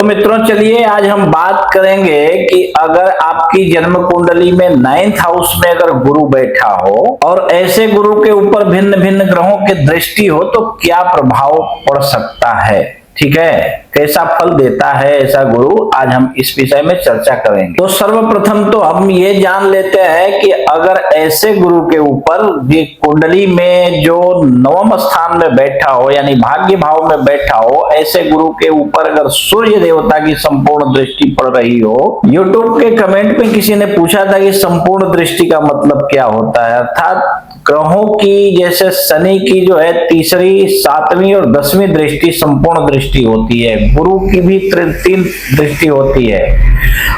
तो मित्रों चलिए आज हम बात करेंगे कि अगर आपकी जन्म कुंडली में 9th हाउस में अगर गुरु बैठा हो और ऐसे गुरु के ऊपर भिन्न भिन्न ग्रहों की दृष्टि हो तो क्या प्रभाव पड़ सकता है। ठीक है, कैसा फल देता है ऐसा गुरु, आज हम इस विषय में चर्चा करेंगे। तो सर्वप्रथम तो हम ये जान लेते हैं कि अगर ऐसे गुरु के ऊपर ये कुंडली में जो 9वें स्थान में बैठा हो यानी भाग्य भाव में बैठा हो, ऐसे गुरु के ऊपर अगर सूर्य देवता की संपूर्ण दृष्टि पड़ रही हो। यूट्यूब के कमेंट में किसी ने पूछा था कि संपूर्ण दृष्टि का मतलब क्या होता है, अर्थात ग्रहों की जैसे शनि की जो है तीसरी, 7वीं और 10वीं दृष्टि संपूर्ण दृष्टि होती है, गुरु की भी 3 दृष्टि होती है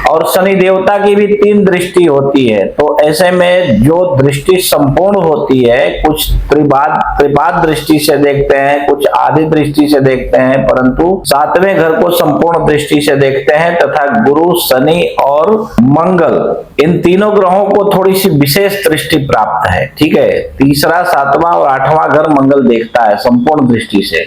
और शनि देवता की भी 3 दृष्टि होती है। तो ऐसे में जो दृष्टि संपूर्ण होती है, कुछ त्रिपाद दृष्टि से देखते हैं, कुछ आधी दृष्टि से देखते हैं, परंतु 7वें घर को संपूर्ण दृष्टि से देखते हैं तथा गुरु, शनि और मंगल इन तीनों ग्रहों को थोड़ी सी विशेष दृष्टि प्राप्त है। ठीक है, तीसरा, 7वां और 8वां घर मंगल देखता है संपूर्ण दृष्टि से,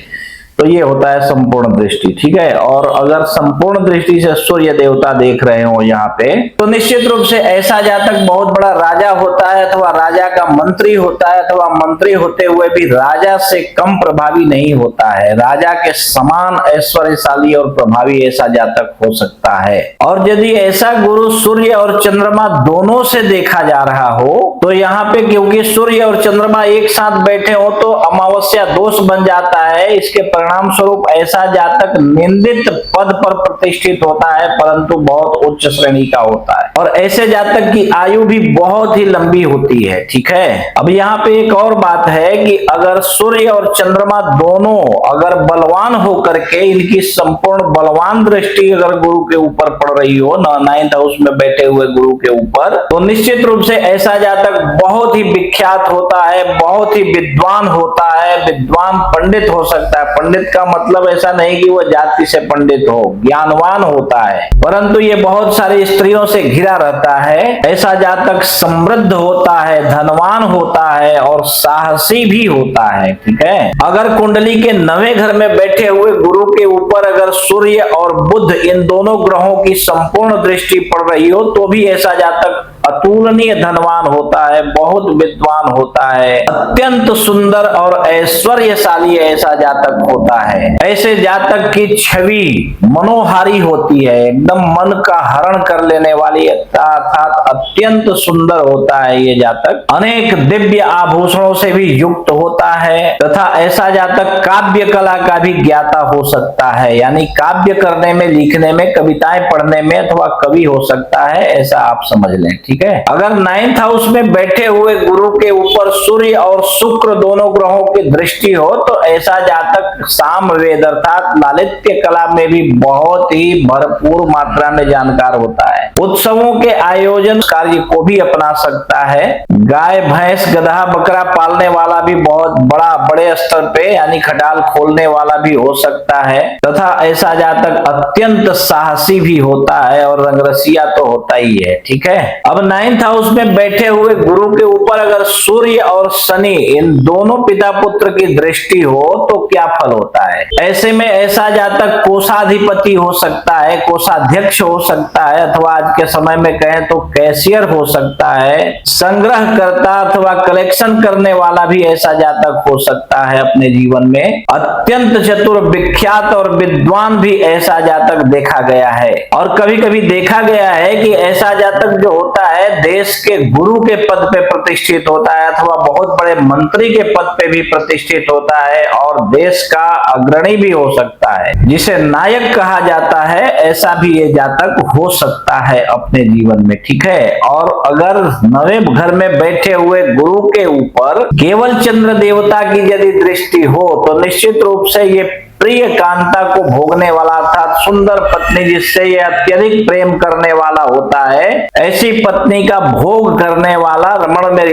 तो ये होता है संपूर्ण दृष्टि। ठीक है, और अगर संपूर्ण दृष्टि से सूर्य देवता देख रहे हो यहाँ पे, तो निश्चित रूप से ऐसा जातक बहुत बड़ा राजा होता है अथवा राजा का मंत्री होता है अथवा मंत्री होते हुए भी राजा से कम प्रभावी नहीं होता है, राजा के समान ऐश्वर्यशाली और प्रभावी ऐसा जातक हो सकता है। और यदि ऐसा गुरु सूर्य और चंद्रमा दोनों से देखा जा रहा हो तो यहाँ पे क्योंकि सूर्य और चंद्रमा एक साथ बैठे हो तो अमावस्या दोष बन जाता है। इसके परिणाम स्वरूप ऐसा जातक निंदित पद पर प्रतिष्ठित होता है परंतु बहुत उच्च श्रेणी का होता है और ऐसे जातक की आयु भी बहुत ही लंबी होती है। ठीक है, अब यहाँ पे एक और बात है कि अगर सूर्य और चंद्रमा दोनों अगर बलवान होकर के इनकी संपूर्ण बलवान दृष्टि अगर गुरु के ऊपर पड़ रही हो, 9th हाउस में बैठे हुए गुरु के ऊपर, तो निश्चित रूप से ऐसा जातक बहुत ही विख्यात होता है, बहुत ही विद्वान होता है, विद्वान पंडित हो सकता है। पंडित का मतलब ऐसा नहीं कि वो जाति से पंडित हो, ज्ञानवान होता है, परंतु ये बहुत सारी स्त्रियों से घिरा रहता है। ऐसा जातक समृद्ध होता है, धनवान होता है और साहसी भी होता है। ठीक है, अगर कुंडली के 9वें घर में बैठे हुए गुरु के ऊपर अगर सूर्य और बुध इन दोनों ग्रहों की संपूर्ण दृष्टि पड़ रही हो तो भी ऐसा जातक अतुलनीय धनवान होता है, बहुत विद्वान होता है, अत्यंत सुंदर और ऐश्वर्यशाली ऐसा जातक होता है। ऐसे जातक की छवि मनोहारी होती है, एकदम मन का हरण कर लेने वाली, अर्थात अत्यंत सुंदर होता है ये जातक। अनेक दिव्य आभूषणों से भी युक्त होता है तथा ऐसा जातक काव्य कला का भी ज्ञाता हो सकता है, यानी काव्य करने में, लिखने में, कविताएं पढ़ने में अथवा कवि हो सकता है, ऐसा आप समझ लें। ठीक है, अगर 9th हाउस में बैठे हुए गुरु के ऊपर सूर्य और शुक्र दोनों ग्रहों की दृष्टि हो तो ऐसा जातक सामवेद अर्थात लालित्य कला में भी बहुत ही भरपूर मात्रा में जानकार होता है। उत्सवों के आयोजन कार्य को भी अपना सकता है। गाय, भैंस, गधा, बकरा पालने वाला भी बहुत बड़े स्तर पे यानी खटाल खोलने वाला भी हो सकता है तथा ऐसा जातक अत्यंत साहसी भी होता है और रंगरसिया तो होता ही है। ठीक है, अब 9th हाउस में बैठे हुए गुरु के ऊपर अगर सूर्य और शनि इन दोनों पिता पुत्र की दृष्टि हो तो क्या फल होता है। ऐसे में ऐसा जातक कोषाधिपति हो सकता है, कोषाध्यक्ष हो सकता है अथवा आज के समय में कहें तो कैशियर हो सकता है, संग्रहकर्ता अथवा कलेक्शन करने वाला भी ऐसा जातक हो सकता है अपने जीवन में। अत्यंत चतुर, विख्यात और विद्वान भी ऐसा जातक देखा गया है और कभी कभी देखा गया है कि ऐसा जातक जो होता है देश के गुरु के पद पे प्रतिष्ठित होता है अथवा बहुत बड़े मंत्री के पद पे भी प्रतिष्ठित होता है और देश का अग्रणी भी हो सकता है, जिसे नायक कहा जाता है, ऐसा भी ये जातक हो सकता है अपने जीवन में। ठीक है, और अगर 9वें घर में बैठे हुए गुरु के ऊपर केवल चंद्र देवता की यदि दृष्टि हो तो निश्चित रूप से ये प्रिय कांता को भोगने वाला अर्थात सुंदर पत्नी जिससे ये अत्यधिक प्रेम करने वाला होता है, ऐसी पत्नी का भोग करने वाला, रमण में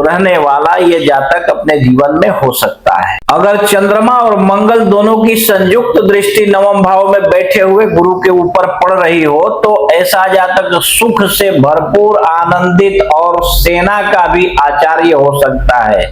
रहने वाला ये जातक अपने जीवन में हो सकता है। अगर चंद्रमा और मंगल दोनों की संयुक्त दृष्टि 9वें भाव में बैठे हुए गुरु के ऊपर पड़ रही हो तो ऐसा जातक सुख से भरपूर, आनंदित और सेना का भी आचार्य हो सकता है,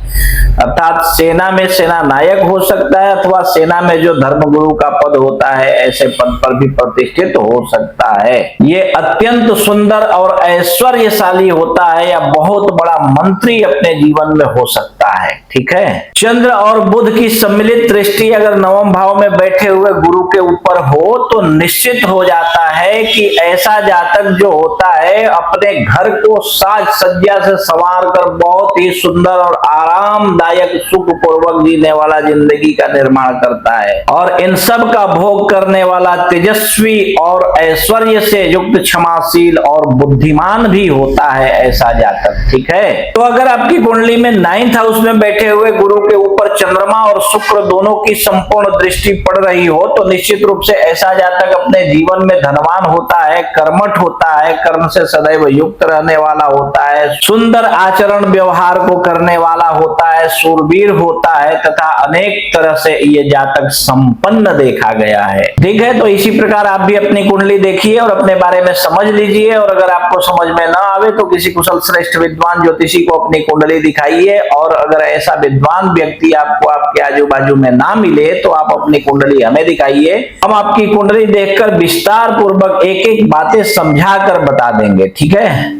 अर्थात सेना में सेना नायक हो सकता है अथवा सेना में जो धर्मगुरु का पद होता है ऐसे पद पर भी प्रतिष्ठित हो सकता है। ये अत्यंत सुंदर और ऐश्वर्यशाली होता है या बहुत बड़ा मंत्री अपने जीवन में हो सकता है। ठीक है, चंद्र और बुध की सम्मिलित दृष्टि अगर नवम भाव में बैठे हुए गुरु के ऊपर हो तो निश्चित हो जाता है कि ऐसा जातक जो होता है अपने घर को साज सज्जा से संवार कर बहुत ही सुंदर और आरामदायक सुख पूर्वक जीने वाला जिंदगी का निर्माण करता है और इन सब का भोग करने वाला तेजस्वी और ऐश्वर्य से युक्त, क्षमाशील और बुद्धिमान भी होता है ऐसा जातक। ठीक है, तो अगर आपकी कुंडली में 9th हाउस में बैठे हुए गुरु के ऊपर चंद्रमा और शुक्र दोनों की संपूर्ण दृष्टि पड़ रही हो तो निश्चित रूप से ऐसा जातक अपने जीवन में धनवान होता है, कर्मठ होता है, कर्म से सदैव युक्त रहने वाला होता है, सुंदर आचरण व्यवहार को करने वाला होता है, शूरवीर होता है तथा अनेक तरह से ये जातक संपन्न देखा गया है। ठीक है, तो इसी प्रकार आप भी अपनी कुंडली देखिए और अपने बारे में समझ लीजिए और अगर आपको समझ में ना आवे तो किसी कुशल श्रेष्ठ विद्वान ज्योतिषी को अपनी कुंडली दिखाइए और अगर ऐसा विद्वान व्यक्ति आपको आपके आजू बाजू में ना मिले तो आप अपनी कुंडली हमें दिखाइए, हम आपकी कुंडली देखकर विस्तार पूर्वक एक एक बातें समझा कर बता देंगे। ठीक है।